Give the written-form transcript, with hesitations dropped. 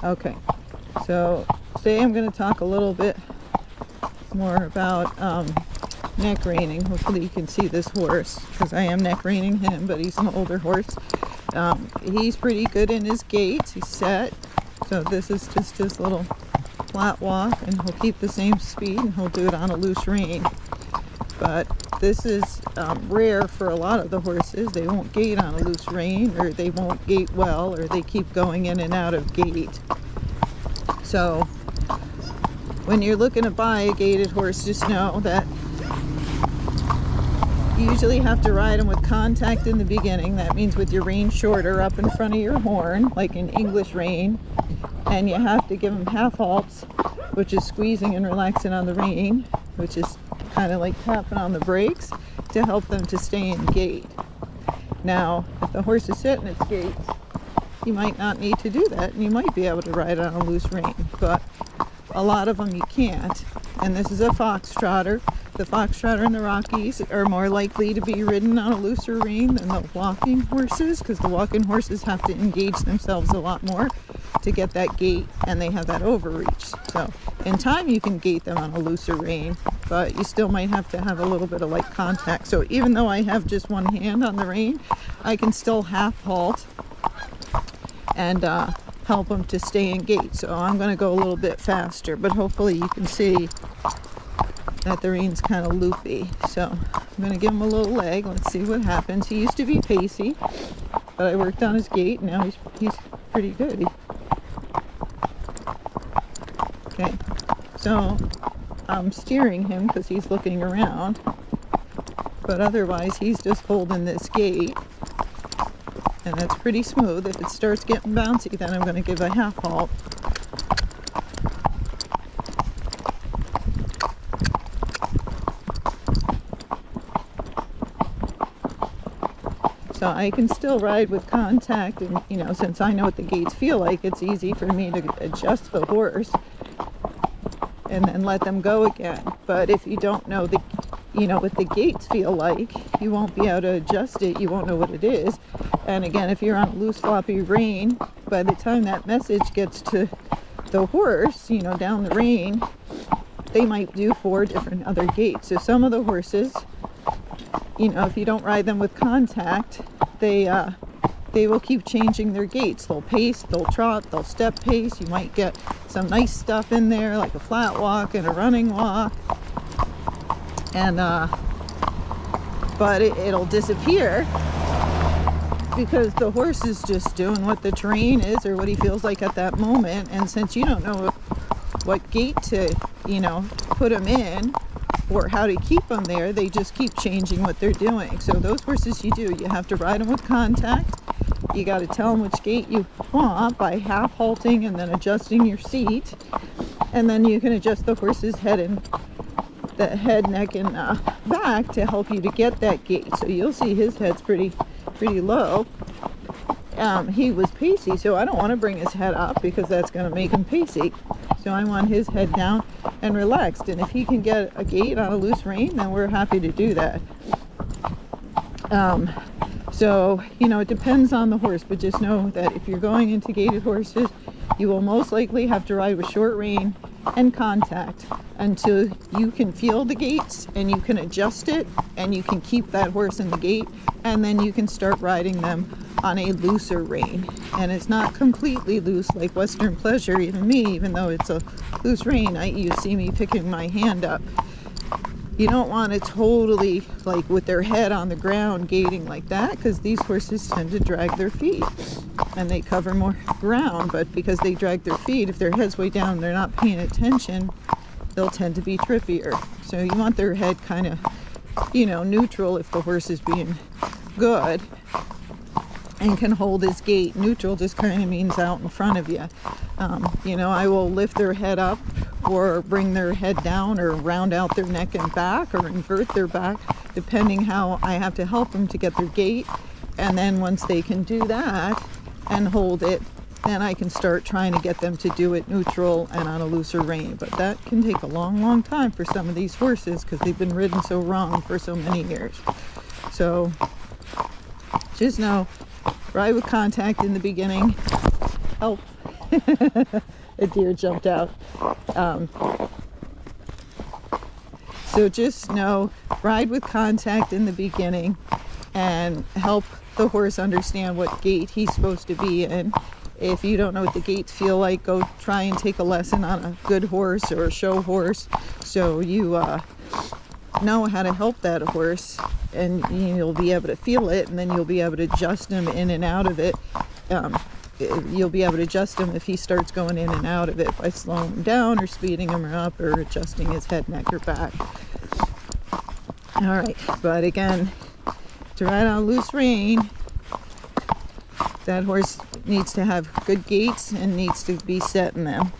Okay, so today I'm going to talk a little bit more about neck reining. Hopefully you can see this horse, because I am neck reining him, but he's an older horse. He's pretty good in his gaits. He's set. So this is just his little flat walk, and he'll keep the same speed, and he'll do it on a loose rein. But this is rare for a lot of the horses. They won't gait on a loose rein, or they won't gait well, or they keep going in and out of gait. So when you're looking to buy a gaited horse, just know that you usually have to ride them with contact in the beginning. That means with your rein shorter up in front of your horn, like an English rein. And you have to give them half halts, which is squeezing and relaxing on the rein, which is kind of like tapping on the brakes to help them to stay in gait. Now, if the horse is set in its gait, you might not need to do that, and you might be able to ride on a loose rein, but a lot of them you can't. And this is a foxtrotter. The foxtrotter and the Rockies are more likely to be ridden on a looser rein than the walking horses, because the walking horses have to engage themselves a lot more to get that gait, and they have that overreach. So in time you can gait them on a looser rein, but you still might have to have a little bit of light contact. So even though I have just one hand on the rein, I can still half halt and help them to stay in gait. So I'm going to go a little bit faster, but hopefully you can see that the rein's kind of loopy. So I'm going to give him a little leg. Let's see what happens. He used to be pacey, but I worked on his gait. Now he's pretty good. Okay, so I'm steering him because he's looking around, but otherwise he's just holding this gait, and that's pretty smooth. If it starts getting bouncy, then I'm going to give a half halt. So I can still ride with contact, and since I know what the gaits feel like, it's easy for me to adjust the horse and then let them go again. But if you don't know what the gaits feel like, you won't be able to adjust it. You won't know what it is. And again, if you're on a loose floppy rein, by the time that message gets to the horse, down the rein, they might do 4 different other gaits. So some of the horses, if you don't ride them with contact, they will keep changing their gaits. They'll pace, they'll trot, they'll step pace. You might get some nice stuff in there, like a flat walk and a running walk, and but it'll disappear because the horse is just doing what the terrain is, or what he feels like at that moment. And since you don't know what gait to put him in, or how to keep them there, they just keep changing what they're doing. So those horses, you have to ride them with contact. You got to tell them which gait you want by half halting and then adjusting your seat, and then you can adjust the horse's head, neck, and back to help you to get that gait. So you'll see his head's pretty low. He was pacey, so I don't want to bring his head up because that's going to make him pacey. So I want his head down and relaxed. And if he can get a gait on a loose rein, then we're happy to do that. So, it depends on the horse, but just know that if you're going into gaited horses, you will most likely have to ride with short rein and contact until you can feel the gaits and you can adjust it and you can keep that horse in the gait, and then you can start riding them on a looser rein. And it's not completely loose like Western Pleasure, even though it's a loose rein. You see me picking my hand up. You don't want to totally, like with their head on the ground, gaiting like that, because these horses tend to drag their feet and they cover more ground. But because they drag their feet, if their head's way down, they're not paying attention, they'll tend to be trippier. So you want their head kind of, neutral if the horse is being good and can hold his gait. Neutral just kind of means out in front of you. I will lift their head up or bring their head down, or round out their neck and back, or invert their back, depending how I have to help them to get their gait. And then once they can do that and hold it, then I can start trying to get them to do it neutral and on a looser rein. But that can take a long time for some of these horses because they've been ridden so wrong for so many years. So just know, ride with contact in the beginning, help A deer jumped out. So just know, ride with contact in the beginning and help the horse understand what gait he's supposed to be in. If you don't know what the gaits feel like, go try and take a lesson on a good horse or a show horse, so you know how to help that horse, and you'll be able to feel it, and then you'll be able to adjust him in and out of it. You'll be able to adjust him if he starts going in and out of it by slowing him down or speeding him up or adjusting his head, neck, or back. All right, but again, to ride on loose rein, that horse needs to have good gaits and needs to be set in them.